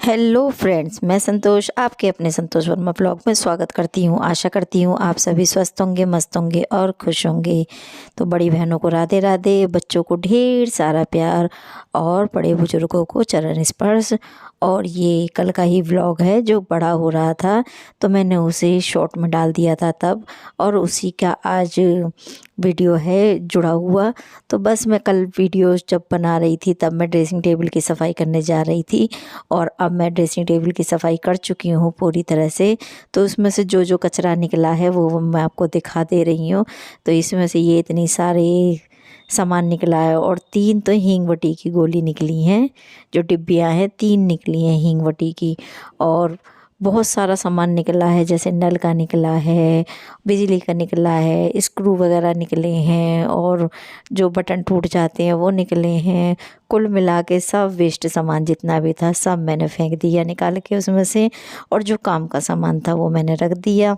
Hello friends, मैं संतोष आपके अपने संतोष वर्मा ब्लॉग में स्वागत करती हूँ। आशा करती हूँ आप सभी स्वस्थ होंगे, मस्त होंगे और खुश होंगे। तो बड़ी बहनों को राधे राधे, बच्चों को ढेर सारा प्यार और बड़े बुजुर्गों को चरण स्पर्श। और ये कल का ही व्लॉग है जो बड़ा हो रहा था, तो मैंने उसे शॉर्ट में डाल दिया था तब, और उसी का आज वीडियो है जुड़ा हुआ। तो बस मैं कल वीडियो जब बना रही थी तब मैं ड्रेसिंग टेबल की सफाई करने जा रही थी, और अब मैं ड्रेसिंग टेबल की सफाई कर चुकी हूँ पूरी तरह से। तो उसमें से जो जो कचरा निकला है वो मैं आपको दिखा दे रही हूँ। तो इसमें से ये इतनी सारे सामान निकला है, और 3 तो हींग वटी की गोली निकली हैं। जो डिब्बियाँ हैं 3 निकली हैं हींग वटी की। और बहुत सारा सामान निकला है, जैसे नल का निकला है, बिजली का निकला है, स्क्रू वगैरह निकले हैं, और जो बटन टूट जाते हैं वो निकले हैं। कुल मिला के सब वेस्ट सामान जितना भी था सब मैंने फेंक दिया निकाल के उसमें से, और जो काम का सामान था वो मैंने रख दिया।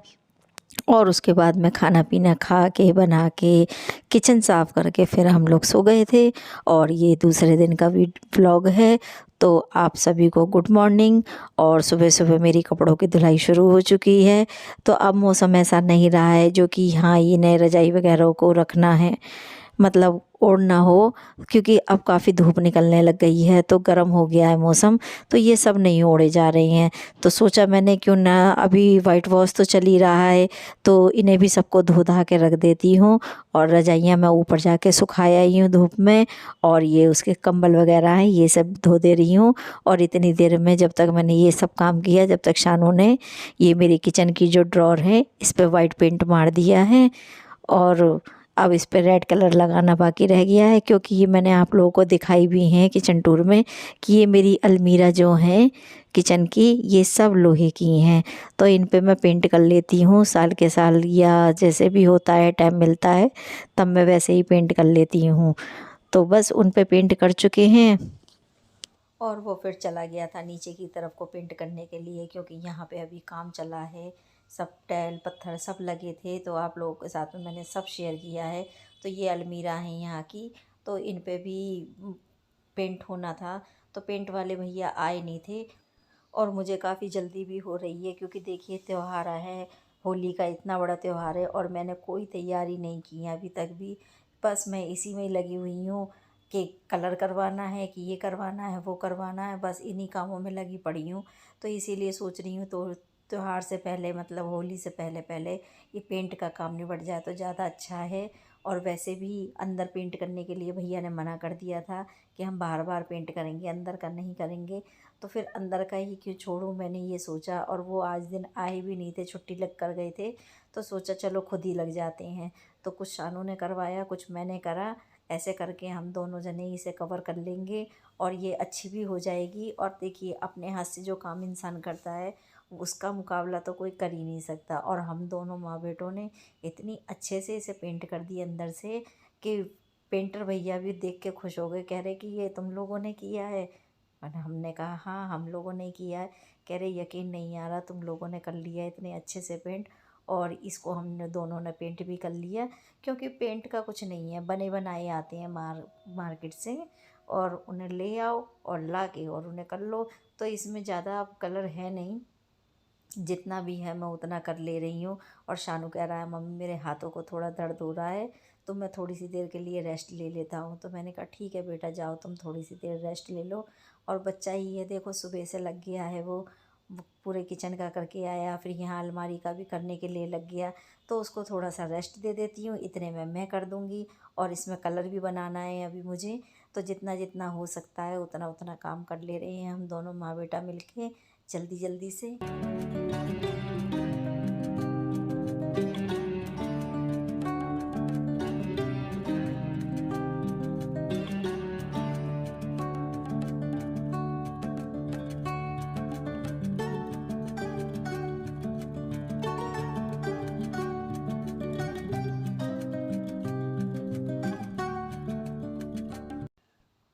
और उसके बाद मैं खाना पीना खा के बना के किचन साफ़ करके फिर हम लोग सो गए थे। और ये दूसरे दिन का व्लॉग है। तो आप सभी को गुड मॉर्निंग। और सुबह सुबह मेरी कपड़ों की धुलाई शुरू हो चुकी है। तो अब मौसम ऐसा नहीं रहा है जो कि हाँ ये नए रजाई वगैरह को रखना है, मतलब ओढ़ना हो, क्योंकि अब काफ़ी धूप निकलने लग गई है तो गर्म हो गया है मौसम। तो ये सब नहीं ओढ़े जा रहे हैं। तो सोचा मैंने क्यों ना, अभी वाइट वॉश तो चल ही रहा है, तो इन्हें भी सबको धो धा के रख देती हूँ। और रजाइयाँ मैं ऊपर जाके सुखाया ही हूँ धूप में, और ये उसके कंबल वगैरह हैं ये सब धो दे रही हूँ। और इतनी देर में जब तक मैंने ये सब काम किया, जब तक शानू ने ये मेरी किचन की जो ड्रॉर है इस पर वाइट पेंट मार दिया है। और अब इस पे रेड कलर लगाना बाकी रह गया है, क्योंकि ये मैंने आप लोगों को दिखाई भी हैं किचन टूर में कि ये मेरी अलमीरा जो है किचन की ये सब लोहे की हैं। तो इन पे मैं पेंट कर लेती हूँ साल के साल, या जैसे भी होता है टाइम मिलता है तब मैं वैसे ही पेंट कर लेती हूँ। तो बस उन पे पेंट कर चुके हैं। और वो फिर चला गया था नीचे की तरफ को पेंट करने के लिए, क्योंकि यहाँ पे अभी काम चला है। सब टाइल पत्थर सब लगे थे, तो आप लोगों के साथ में मैंने सब शेयर किया है। तो ये अलमीरा है यहाँ की, तो इन पे भी पेंट होना था। तो पेंट वाले भैया आए नहीं थे, और मुझे काफ़ी जल्दी भी हो रही है, क्योंकि देखिए त्यौहार है, होली का इतना बड़ा त्यौहार है, और मैंने कोई तैयारी नहीं की है अभी तक भी। बस मैं इसी में लगी हुई हूँ कि कलर करवाना है, कि ये करवाना है, वो करवाना है, बस इन्हीं कामों में लगी पड़ी हूँ। तो इसीलिए सोच रही हूँ तो त्यौहार से पहले, मतलब होली से पहले पहले ये पेंट का काम निबट जाए तो ज़्यादा अच्छा है। और वैसे भी अंदर पेंट करने के लिए भैया ने मना कर दिया था कि हम बार बार पेंट करेंगे, अंदर का नहीं करेंगे। तो फिर अंदर का ही क्यों छोड़ूं, मैंने ये सोचा। और वो आज दिन आए भी नहीं थे, छुट्टी लग कर गए थे। तो सोचा चलो खुद ही लग जाते हैं। तो कुछ शानू ने करवाया, कुछ मैंने करा। ऐसे करके हम दोनों जने इसे कवर कर लेंगे, और ये अच्छी भी हो जाएगी। और देखिए अपने हाथ से जो काम इंसान करता है उसका मुकाबला तो कोई कर ही नहीं सकता। और हम दोनों माँ बेटों ने इतनी अच्छे से इसे पेंट कर दी अंदर से कि पेंटर भैया भी देख के खुश हो गए। कह रहे कि ये तुम लोगों ने किया है। और हमने कहा हाँ हम लोगों ने किया है। कह रहे यकीन नहीं आ रहा तुम लोगों ने कर लिया है इतने अच्छे से पेंट। और इसको हमने दोनों ने पेंट भी कर लिया, क्योंकि पेंट का कुछ नहीं है, बने बनाए आते हैं मार्केट से, और उन्हें ले आओ और ला के और उन्हें कर लो। तो इसमें ज़्यादा कलर है नहीं, जितना भी है मैं उतना कर ले रही हूँ। और शानू कह रहा है मम्मी मेरे हाथों को थोड़ा दर्द हो रहा है, तो मैं थोड़ी सी देर के लिए रेस्ट ले लेता हूँ। तो मैंने कहा ठीक है बेटा जाओ तुम थोड़ी सी देर रेस्ट ले लो। और बच्चा ही है देखो सुबह से लग गया है, वो पूरे किचन का करके आया, फिर यहाँ अलमारी का भी करने के लिए लग गया। तो उसको थोड़ा सा रेस्ट दे देती हूँ, इतने में मैं कर दूँगी। और इसमें कलर भी बनाना है अभी मुझे। तो जितना जितना हो सकता है उतना उतना काम कर ले रहे हैं हम दोनों माँ बेटा मिलके, जल्दी जल्दी से।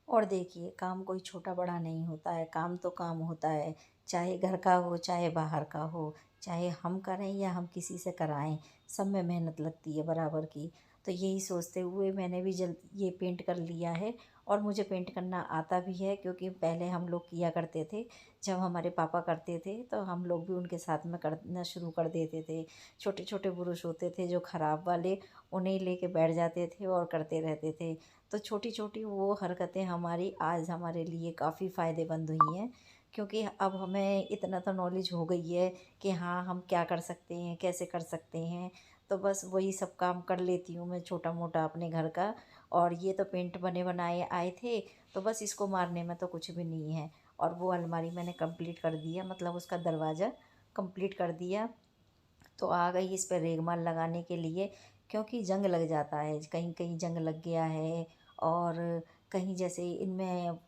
और देखिए काम कोई छोटा बड़ा नहीं होता है, काम तो काम होता है। चाहे घर का हो चाहे बाहर का हो, चाहे हम करें या हम किसी से कराएं, सब में मेहनत लगती है बराबर की। तो यही सोचते हुए मैंने भी जल्द ये पेंट कर लिया है। और मुझे पेंट करना आता भी है, क्योंकि पहले हम लोग किया करते थे। जब हमारे पापा करते थे तो हम लोग भी उनके साथ में करना शुरू कर देते थे। छोटे छोटे ब्रुश होते थे जो ख़राब वाले, उन्हें लेके बैठ जाते थे और करते रहते थे। तो छोटी छोटी वो हरकतें हमारी आज हमारे लिए काफ़ी फ़ायदेमंद हुई हैं, क्योंकि अब हमें इतना तो नॉलेज हो गई है कि हाँ, हम क्या कर सकते हैं, कैसे कर सकते हैं। तो बस वही सब काम कर लेती हूँ मैं छोटा मोटा अपने घर का। और ये तो पेंट बने बनाए आए थे, तो बस इसको मारने में तो कुछ भी नहीं है। और वो अलमारी मैंने कंप्लीट कर दिया, मतलब उसका दरवाज़ा कंप्लीट कर दिया। तो आ गई इस पे रेगमाल लगाने के लिए, क्योंकि जंग लग जाता है, कहीं कहीं जंग लग गया है। और कहीं जैसे इनमें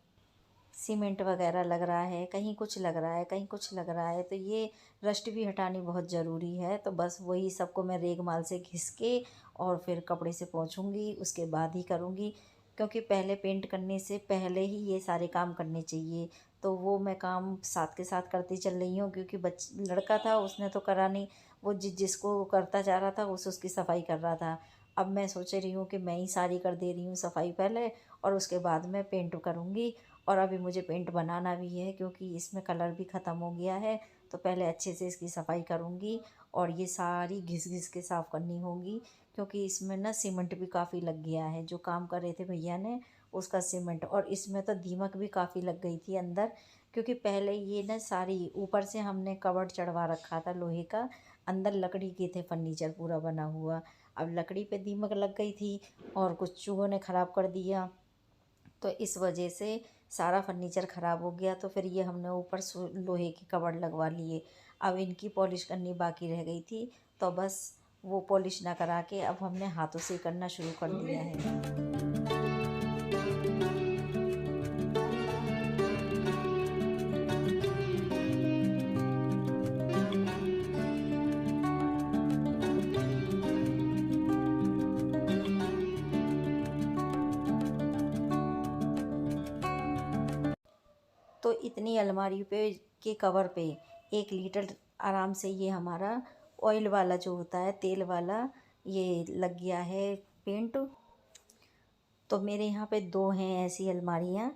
सीमेंट वगैरह लग रहा है, कहीं कुछ लग रहा है, कहीं कुछ लग रहा है, तो ये रस्ट भी हटानी बहुत ज़रूरी है। तो बस वही सबको मैं रेगमाल से घिस के और फिर कपड़े से पोंछूँगी, उसके बाद ही करूँगी। क्योंकि पहले पेंट करने से पहले ही ये सारे काम करने चाहिए। तो वो मैं काम साथ के साथ करती चल रही हूँ, क्योंकि लड़का था उसने तो करा नहीं, वो जिसको करता जा रहा था उस उसकी सफाई कर रहा था। अब मैं सोच रही हूँ कि मैं ही सारी कर दे रही हूँ सफाई पहले, और उसके बाद मैं पेंट करूँगी। और अभी मुझे पेंट बनाना भी है, क्योंकि इसमें कलर भी ख़त्म हो गया है। तो पहले अच्छे से इसकी सफाई करूँगी, और ये सारी घिस घिस के साफ़ करनी होगी, क्योंकि इसमें ना सीमेंट भी काफ़ी लग गया है। जो काम कर रहे थे भैया ने, उसका सीमेंट, और इसमें तो दीमक भी काफ़ी लग गई थी अंदर। क्योंकि पहले ये ना सारी ऊपर से हमने कवर्ड चढ़वा रखा था लोहे का, अंदर लकड़ी के थे फर्नीचर पूरा बना हुआ। अब लकड़ी पे दीमक लग गई थी और कुछ चूहों ने ख़राब कर दिया। तो इस वजह से सारा फर्नीचर ख़राब हो गया। तो फिर ये हमने ऊपर लोहे के कवर लगवा लिए। अब इनकी पॉलिश करनी बाकी रह गई थी, तो बस वो पॉलिश ना करा के अब हमने हाथों से करना शुरू कर दिया है। तो इतनी अलमारी पे के कवर पे 1 लीटर आराम से ये हमारा ऑयल वाला जो होता है, तेल वाला, ये लग गया है पेंट। तो मेरे यहाँ पे 2 हैं ऐसी अलमारियाँ,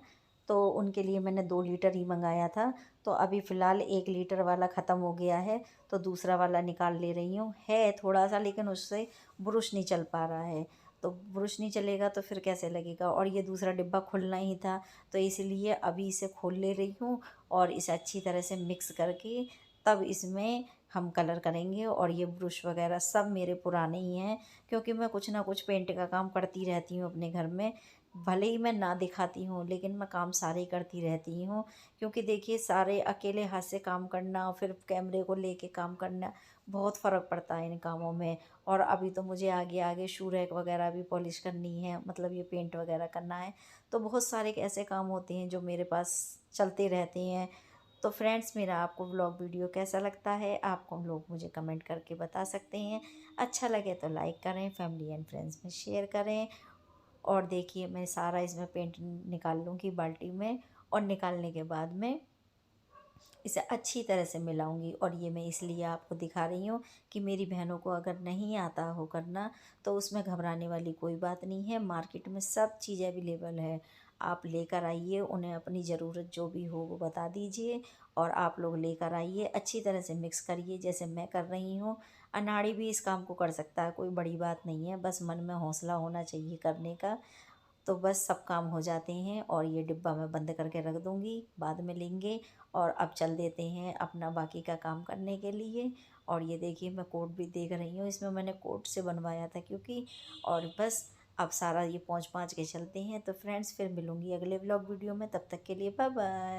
तो उनके लिए मैंने 2 लीटर ही मंगाया था। तो अभी फ़िलहाल 1 लीटर वाला ख़त्म हो गया है, तो दूसरा वाला निकाल ले रही हूँ। है थोड़ा सा, लेकिन उससे ब्रुश नहीं चल पा रहा है। तो ब्रुश नहीं चलेगा तो फिर कैसे लगेगा। और ये दूसरा डिब्बा खुलना ही था, तो इसलिए अभी इसे खोल ले रही हूँ, और इसे अच्छी तरह से मिक्स करके तब इसमें हम कलर करेंगे। और ये ब्रुश वगैरह सब मेरे पुराने ही हैं, क्योंकि मैं कुछ ना कुछ पेंट का काम करती रहती हूँ अपने घर में। भले ही मैं ना दिखाती हूँ, लेकिन मैं काम सारे करती रहती हूँ। क्योंकि देखिए, सारे अकेले हाथ से काम करना और फिर कैमरे को लेके काम करना, बहुत फ़र्क पड़ता है इन कामों में। और अभी तो मुझे आगे आगे शू रैक वगैरह भी पॉलिश करनी है, मतलब ये पेंट वगैरह करना है। तो बहुत सारे ऐसे काम होते हैं जो मेरे पास चलते रहते हैं। तो फ्रेंड्स, मेरा आपको व्लॉग वीडियो कैसा लगता है, आप लोग मुझे कमेंट करके बता सकते हैं। अच्छा लगे तो लाइक करें, फैमिली एंड फ्रेंड्स में शेयर करें। और देखिए, मैं सारा इसमें पेंट निकाल लूँगी बाल्टी में, और निकालने के बाद में इसे अच्छी तरह से मिलाऊंगी। और ये मैं इसलिए आपको दिखा रही हूँ कि मेरी बहनों को अगर नहीं आता हो करना, तो उसमें घबराने वाली कोई बात नहीं है। मार्केट में सब चीज़ अवेलेबल है, आप लेकर आइए, उन्हें अपनी ज़रूरत जो भी हो वो बता दीजिए, और आप लोग लेकर आइए, अच्छी तरह से मिक्स करिए जैसे मैं कर रही हूँ। अनाड़ी भी इस काम को कर सकता है, कोई बड़ी बात नहीं है, बस मन में हौसला होना चाहिए करने का। तो बस सब काम हो जाते हैं। और ये डिब्बा मैं बंद करके रख दूँगी, बाद में लेंगे। और अब चल देते हैं अपना बाकी का काम करने के लिए। और ये देखिए, मैं कोट भी देख रही हूँ, इसमें मैंने कोट से बनवाया था क्योंकि। और बस अब सारा ये पोंछ पाँच के चलते हैं। तो फ्रेंड्स, फिर मिलूँगी अगले व्लॉग वीडियो में, तब तक के लिए बाय बाय।